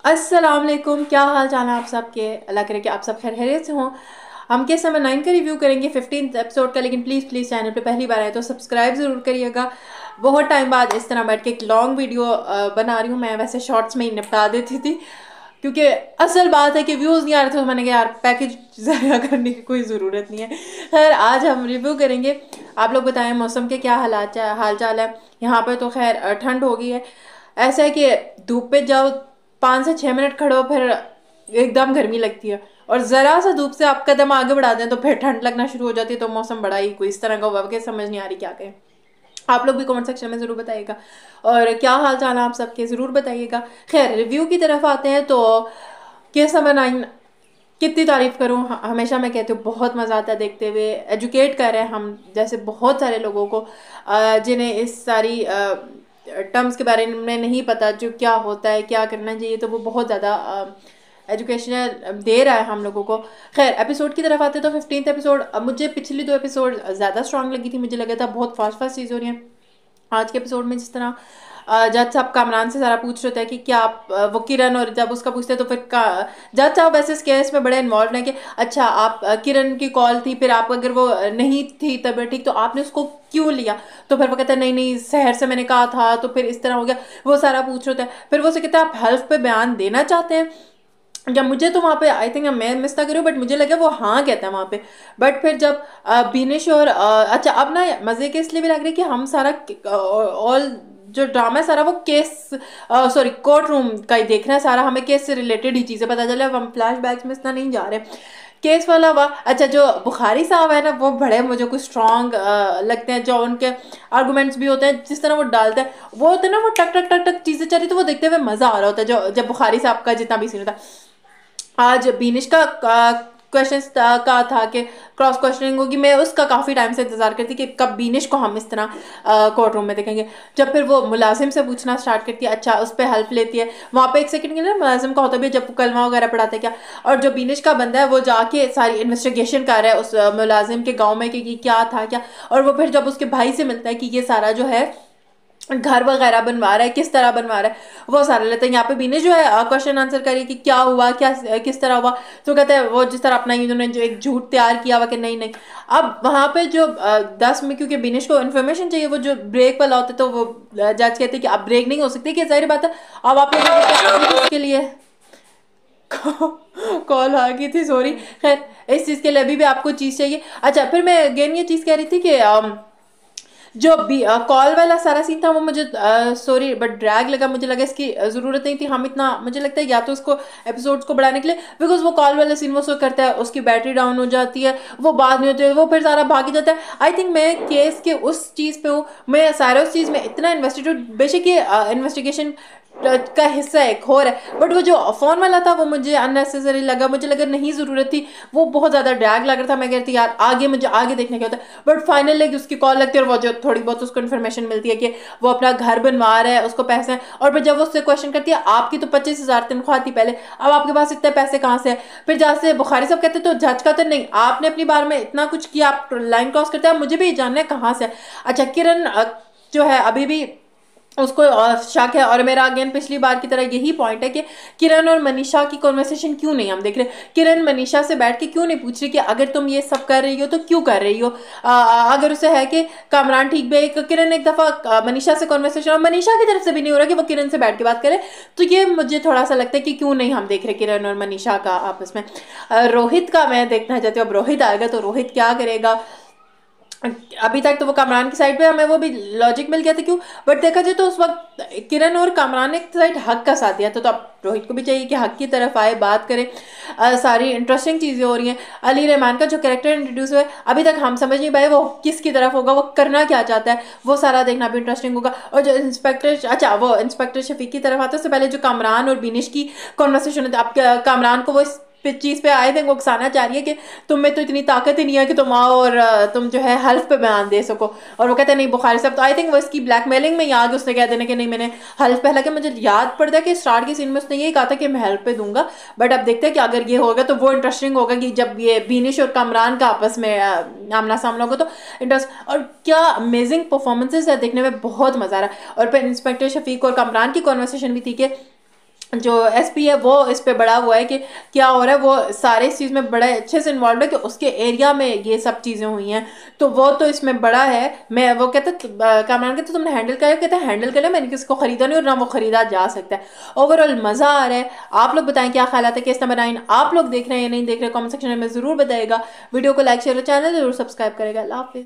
अस्सलाम वालेकुम, क्या हाल चाल है आप सबके। अल्लाह करे कि आप सब खैर खैरियत से हों। हम केस नंबर 9 का रिव्यू करेंगे 15th एपिसोड का, लेकिन प्लीज़ प्लीज़ चैनल पे पहली बार आए तो सब्सक्राइब ज़रूर करिएगा। बहुत टाइम बाद इस तरह बैठ के एक लॉन्ग वीडियो बना रही हूँ। मैं वैसे शॉर्ट्स में ही निपटा देती थी, क्योंकि असल बात है कि व्यूज़ नहीं आ रहे थे, तो मैंने कहा यार पैकेज ज़्यादा करने की कोई ज़रूरत नहीं है। खैर आज हम रिव्यू करेंगे। आप लोग बताएं मौसम के क्या हाल चाल है। यहाँ पे तो खैर ठंड हो गई है। ऐसा है कि धूप पे जाओ 5 से 6 मिनट खड़ो, फिर एकदम गर्मी लगती है, और ज़रा सा धूप से आप कदम आगे बढ़ा दें तो फिर ठंड लगना शुरू हो जाती है। तो मौसम बड़ा ही कोई इस तरह का हुआ कि समझ नहीं आ रही क्या करें। आप लोग भी कमेंट सेक्शन में ज़रूर बताइएगा, और क्या हाल चाल है आप सबके ज़रूर बताइएगा। खैर रिव्यू की तरफ आते हैं तो केस नंबर 9 कितनी तारीफ़ करूँ। हमेशा मैं कहती हूँ बहुत मज़ा आता है देखते हुए। एजुकेट कर रहे हैं हम जैसे बहुत सारे लोगों को जिन्हें इस सारी टर्म्स के बारे में नहीं पता, जो क्या होता है क्या करना चाहिए, तो वो बहुत ज़्यादा एजुकेशनल दे रहा है हम लोगों को। खैर एपिसोड की तरफ आते तो 15th एपिसोड, मुझे पिछली 2 एपिसोड ज़्यादा स्ट्रांग लगी थी। मुझे लगा था बहुत फास्ट फास्ट चीज़ हो रही है। आज के एपिसोड में जिस तरह जज साहब कामरान से सारा पूछ रहे थे कि क्या आप वो किरण, और जब उसका पूछते तो फिर जज साहब वैसे इस केस में बड़े इन्वॉल्व हैं कि अच्छा आप किरण की कॉल थी, फिर आप अगर वो नहीं थी तबीयत ठीक तो आपने उसको क्यों लिया। तो फिर वो कहता है नहीं नहीं शहर से मैंने कहा था, तो फिर इस तरह हो गया। वो सारा पूछ रहे थे, फिर वो से कहता है आप हेल्थ पे बयान देना चाहते हैं या मुझे। तो वहाँ पे आई थिंक मैं मिस ना करूँ, बट मुझे लगा वो हाँ कहता है वहाँ पे। बट फिर जब बीनिश और अच्छा अब ना मज़े के इसलिए भी लग रही है कि हम सारा ऑल जो ड्रामा है सारा वो केस सॉरी कोर्ट रूम का ही देख रहे हैं सारा। हमें केस से रिलेटेड ही चीज़ें पता चले। अब हम फ्लैश बैक्स में इतना नहीं जा रहे। केस वाला हुआ। अच्छा जो बुखारी साहब है ना, वो बड़े मुझे कुछ स्ट्रॉन्ग लगते हैं। जो उनके आर्गूमेंट्स भी होते हैं, जिस तरह वो डालते हैं, वो होते हैं ना, वो टक टक टक टक चीज़ें चल रही तो वो देखते हुए मज़ा आ रहा होता है। जो जब बुखारी साहब का जितना भी सीन होता है। आज बीनिश का क्वेश्चन का था कि क्रॉस क्वेश्चनिंग होगी। मैं उसका काफ़ी टाइम से इंतजार करती कि कब बीनिश को हम इस तरह कोर्ट रूम में देखेंगे। जब फिर वो मुलाजिम से पूछना स्टार्ट करती है, अच्छा उस पर हेल्प लेती है। वहाँ पे एक सेकंड के लिए मुलाजिम का होता भी है जब कलमा वगैरह पढ़ाते क्या। और जो बीनिश का बंदा है वो जाके सारी इन्वेस्टिगेशन कर रहा है उस मुलाजिम के गाँव में कि क्या था क्या। और वो फिर जब उसके भाई से मिलता है कि ये सारा जो है घर वगैरह बनवा रहा है, किस तरह बनवा रहा है, वो सारा लेते हैं। यहाँ पे बीने जो है क्वेश्चन आंसर करिए कि क्या हुआ, क्या किस तरह हुआ। तो कहते हैं वो जिस तरह अपना इन्होंने जो एक झूठ तैयार किया हुआ कि नहीं नहीं। अब वहाँ पे जो 10 में, क्योंकि बिनेश को इन्फॉर्मेशन चाहिए, वो जो ब्रेक वाला होता है, तो वो जज कहते हैं कि अब ब्रेक नहीं हो सकती, कि जाहिर बात है अब आप लोग इसके लिए कॉल आ गई थी, सॉरी। खैर इस चीज़ के लिए अभी भी आपको चीज़ चाहिए। अच्छा फिर मैं अगेन ये चीज़ कह रही थी कि जो भी कॉल वाला सारा सीन था वो मुझे सॉरी बट ड्रैग लगा। मुझे लगा इसकी ज़रूरत नहीं थी। हम इतना मुझे लगता है या तो इसको एपिसोड्स को बढ़ाने के लिए, बिकॉज वो कॉल वाला सीन वो सो करता है, उसकी बैटरी डाउन हो जाती है, वो बात नहीं होती है, वो फिर सारा भाग ही जाता है। आई थिंक मैं केस के उस चीज़ पे हूँ, मैं सारा उस चीज़ में इतना इन्वेस्टिगेट, बेशक ये इन्वेस्टिगेशन का हिस्सा एक और है, बट वो जो फ़ोन वाला था वो मुझे अननेसेसरी लगा। मुझे लगा नहीं ज़रूरत थी, वो बहुत ज़्यादा ड्रैग लग रहा था। मैं कहती यार आगे मुझे आगे देखने का होता है। बट फाइनली उसकी कॉल लगती है और वो जो थोड़ी बहुत उसको इन्फॉर्मेशन मिलती है कि वो अपना घर बनवा रहा है, उसको पैसे हैं। और फिर जब वो उससे क्वेश्चन करती है आपकी तो 25,000 तनख्वाह थी पहले, अब आपके पास इतने पैसे कहाँ से है। फिर जहाँ से बुखारी साहब कहते तो जज का तो नहीं, आपने अपनी बार में इतना कुछ किया, आप लाइन क्रॉस करते हैं, मुझे भी जानना है कहाँ से। अच्छा किरण जो है अभी भी उसको शक है। और मेरा अगेन पिछली बार की तरह यही पॉइंट है कि किरण और मनीषा की कॉन्वर्सेशन क्यों नहीं हम देख रहे। किरण मनीषा से बैठ के क्यों नहीं पूछ रही कि अगर तुम ये सब कर रही हो तो क्यों कर रही हो। अगर उसे है कि कामरान ठीक भी है, किरण एक दफ़ा मनीषा से कॉन्वर्सेशन, और मनीषा की तरफ से भी नहीं हो रहा कि वो किरण से बैठ के बात करे। तो ये मुझे थोड़ा सा लगता है कि क्यों नहीं हम देख रहे किरण और मनीषा का आपस में। रोहित का मैं देखना चाहती हूँ। अब रोहित आएगा तो रोहित क्या करेगा। अभी तक तो वो कामरान की साइड पे, हमें वो भी लॉजिक मिल गया था क्यों। बट देखा जाए तो उस वक्त किरण और कामरान ने एक साइड हक का साथ दिया था, तो अब रोहित को भी चाहिए कि हक की तरफ आए, बात करे। सारी इंटरेस्टिंग चीज़ें हो रही हैं। अली रहमान का जो कैरेक्टर इंट्रोड्यूस हुआ है अभी तक हम समझ नहीं पाए वो किसकी तरफ होगा, वो करना क्या चाहता है, वो सारा देखना भी इंटरेस्टिंग होगा। और जो इंस्पेक्टर, अच्छा वो इंस्पेक्टर शफीक की तरफ आता है, उससे पहले जो कामरान और बिनिश की कॉन्वर्सेशन होती है। अब कामरान को वो चीज़ पे आए थे, वो उकसाना चाह रही है कि तुम में तो इतनी ताकत ही नहीं है कि तुम आओ और तुम जो है हेल्थ पे बयान दे सको। और वो कहते हैं नहीं बुखारी साहब, तो आई थिंक वो इसकी ब्लैकमेलिंग में ही आगे उसने कह देना कि नहीं मैंने हेल्थ पे। हालांकि मुझे याद पड़ता है कि स्टार्ट के सीन में उसने यही कहा था कि मैं हेल्थ पे दूंगा। बट अब देखते हैं कि अगर ये होगा तो वो इंटरेस्टिंग होगा कि जब ये बीनिश और कमरान का आपस में आमना सामना होगा तो इंटरेस्ट। और क्या अमेजिंग परफॉर्मेंसेज है, देखने में बहुत मज़ा आ रहा है। और फिर इंस्पेक्टर शफीक और कमरान की कॉन्वर्सेशन भी थी कि जो एसपी है वो इस पे बड़ा हुआ है कि क्या हो रहा है, वो सारे इस चीज़ में बड़े अच्छे से इन्वॉल्व है कि उसके एरिया में ये सब चीज़ें हुई हैं, तो वो तो इसमें बड़ा है। मैं वो कहता कामरान कहते तुमने हैंडल किया, कहता है हैंडल कर लिया, मैंने किसी को खरीदा नहीं और ना वो खरीदा जा सकता है। ओवरऑल मज़ा आ रहा है। आप लोग बताएं क्या ख्याल आता है केस नंबर 9 आप लोग देख रहे हैं या नहीं देख रहे, कॉमेंट सेक्शन में ज़रूर बताइएगा। वीडियो को लाइक शेयर और चैनल जरूर सब्सक्राइब करेगा। अल्लाह हाफिज़।